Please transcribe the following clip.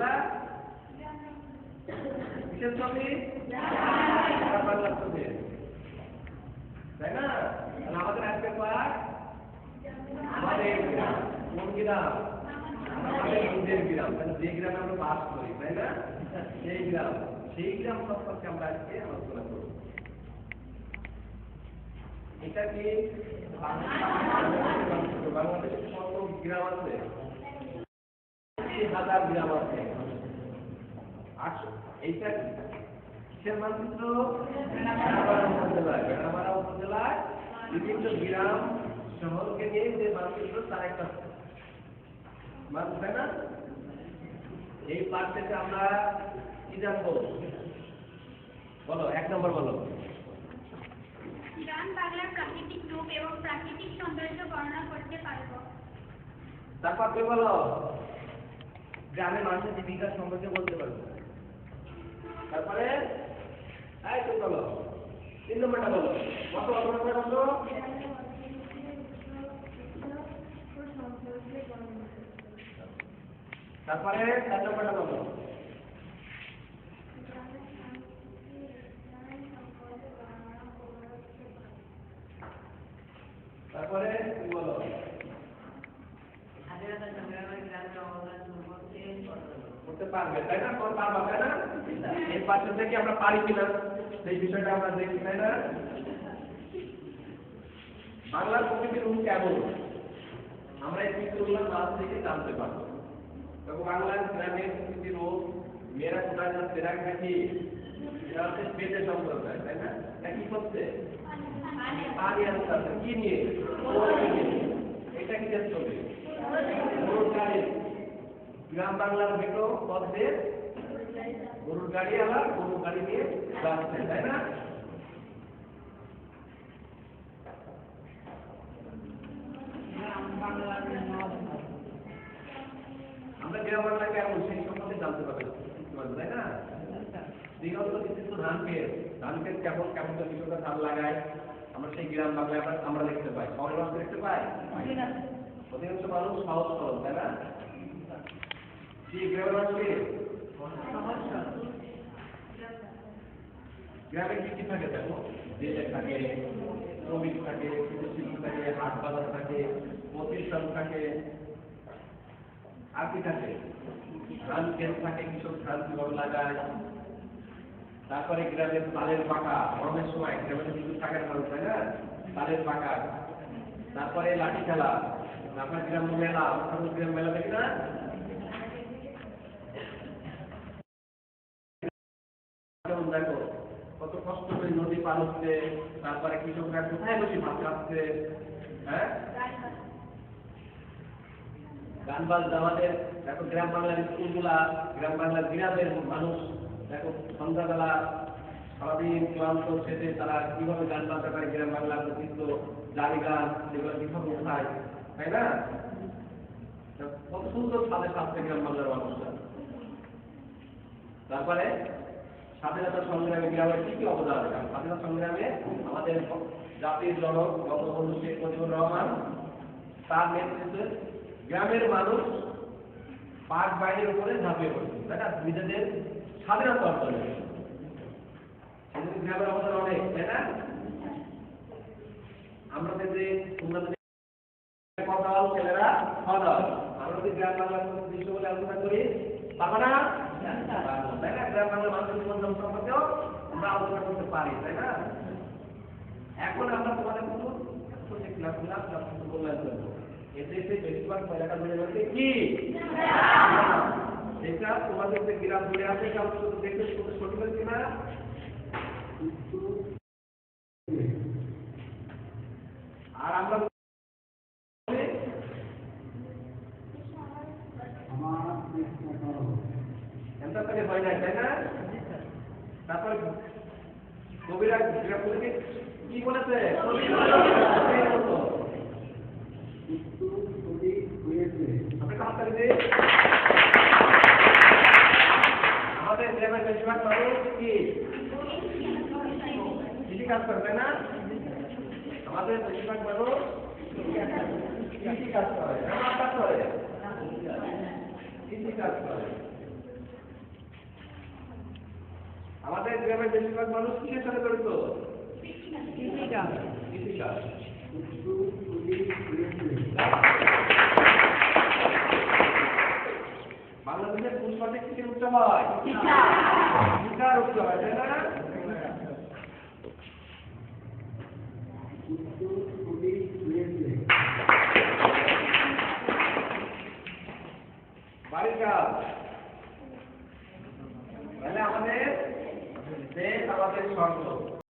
এগুলা কিসের ছবি? বাংলার ছবি, তাই না? আমাদের আজকে পাঠ আমাদের গ্রাম। কোন গ্রাম? আমাদের নিজের গ্রাম। যে গ্রামে আমরা বাস করি, তাই না? সেই গ্রাম সম্পর্কে আমরা আজকে আলোচনা করব। এটা কি বাংলাদেশে কত গ্রাম আছে? 1000 গ্রাম আছে। এইটা কিসের মানচিত্র? বেড়ামারা উপজেলায় বিভিন্ন গ্রাম শহরকে নিয়ে যে মানচিত্র তার একটা মানচিত্র, তাই না? এই পাঠ থেকে আমরা কি জানবো? বলো, 1 নম্বর বলো। গ্রাম বাংলার প্রাকৃতিক রূপ এবং প্রাকৃতিক সৌন্দর্য বর্ণনা করতে পারব। তারপর কি বলো? গ্রামের মানুষের জীবিকা সম্পর্কে বলতে পারবো। তারপরে এই তো বলো, 3 নম্বরটা বলো। কত নম্বর বলো? তারপরে 4 নম্বরটা বলো। তারপরে কি বলো? করতে পারবে, তাই না? কোন পারবা, তাই না? এই পাঠ্য থেকে আমরা পারি কিনা সেই বিষয়টা আমরা দেখি, তাই না? বাংলার প্রকৃতির রূপ কেমন আমরা এই চিত্রগুলো মাছ থেকে জানতে পারবো। এবং বাংলার গ্রামের প্রকৃতির রূপ, মেয়েরা কোথায় যাচ্ছে? রাখি এরা হচ্ছে পেটে সম্প্রদায়, তাই না? কি করছে? পানি আনতে। কি নিয়ে? এটা কি ছবি? গরুর গাড়ি। গ্রাম বাংলার মেট্রো পথে গরুর গাড়ি আলাদা, গরুর গাড়ি নিয়ে যাচ্ছে, তাই না? আমরা গ্রাম বাংলা কেমন সেই সম্পর্কে জানতে পারবো, তাই না? বিগত কিছু ধান ক্ষেত কেমন কেমন কৃষকরা ধান লাগায়, আমরা সেই গ্রাম বাংলায় আমরা দেখতে পাই। শহরের মানুষ দেখতে পাই? অধিকাংশ মানুষ সহজ সরল, তাই না? কি গ্রামের মানুষকে গ্রামে কি কি থাকে? দেখো, জেলে থাকে, শ্রমিক থাকে, শিল্প থাকে, হাট বাজার থাকে, প্রতিষ্ঠান থাকে, আর কি থাকে? ধান ক্ষেত থাকে, কৃষক ধান কিভাবে লাগায়। তারপরে গ্রামের তালের পাকা, গরমের সময় গ্রামে কিন্তু থাকার মানুষ, তাই না? তালের পাকা। তারপরে লাঠি খেলা। তারপরে গ্রাম মেলা, গ্রাম মেলা দেখি না? দেখো কত কষ্ট করে নদী পার হচ্ছে, তারপরে কৃষকরা কোথায় বসে ভাত খাচ্ছে, হ্যাঁ? গান বাজনা আমাদের দেখো, গ্রাম বাংলার স্কুলগুলা, গ্রাম বাংলার গ্রামের মানুষ দেখো সন্ধ্যাবেলা সারাদিন ক্লান্ত শেষে তারা কিভাবে গান বাজনা করে, গ্রাম বাংলার প্রসিদ্ধ জারি গান যেগুলো কিভাবে উঠায়, তাই না? কত সুন্দর সাথে সাথে গ্রাম বাংলার মানুষরা। তারপরে স্বাধীনতা সংগ্রামে গ্রামের কি কি অবদান? স্বাধীনতা সংগ্রামে আমাদের জাতির জনক বঙ্গবন্ধু শেখ মুজিবুর রহমান, তার নেতৃত্বে গ্রামের মানুষ পাক বাইরের উপরে ঝাঁপিয়ে পড়ছে, তাই না? নিজেদের স্বাধীনতা অর্জনের গ্রামের অবদান অনেক, তাই না? আমরা যে কথা ছেলেরা সদল, আমরা যদি গ্রাম বাংলার দৃশ্য বলে আলোচনা করি পারবো না, তাই না? গ্রাম বাংলার মানুষের জীবন সম্পর্কেও আমরা আলোচনা করতে পারি, তাই না? এখন আমরা তোমাদের কিছু ক্লাস বললাম করবো। এতে বেশিরভাগ এলাকা জুড়ে রয়েছে কি? এটা তোমাদের যে গ্রাম জুড়ে আছে দেখতে সঠিক হচ্ছে না? আর আমরা হয় না, তাই না? তারপরে কবিরা কি বলেছে? আমাদের গ্রামের বেশিরভাগ মানুষ কি কৃষি কাজ করে, তাই না? আমাদের বেশিরভাগ মানুষ কৃষি কাজ করে, কৃষি কাজ করে। আমাদের গ্রামের বেশিরভাগ মানুষ কিসের সাথে জড়িত? কৃষিকাজ। কৃষিকাজ। বাংলাদেশের কোন সঠিক কিসের উচ্চ হয়? শিক্ষার উচ্চ হয়, তাই না? বাড়ির কাজ। তাহলে আমাদের দেশ আমাদের স্বর্গ।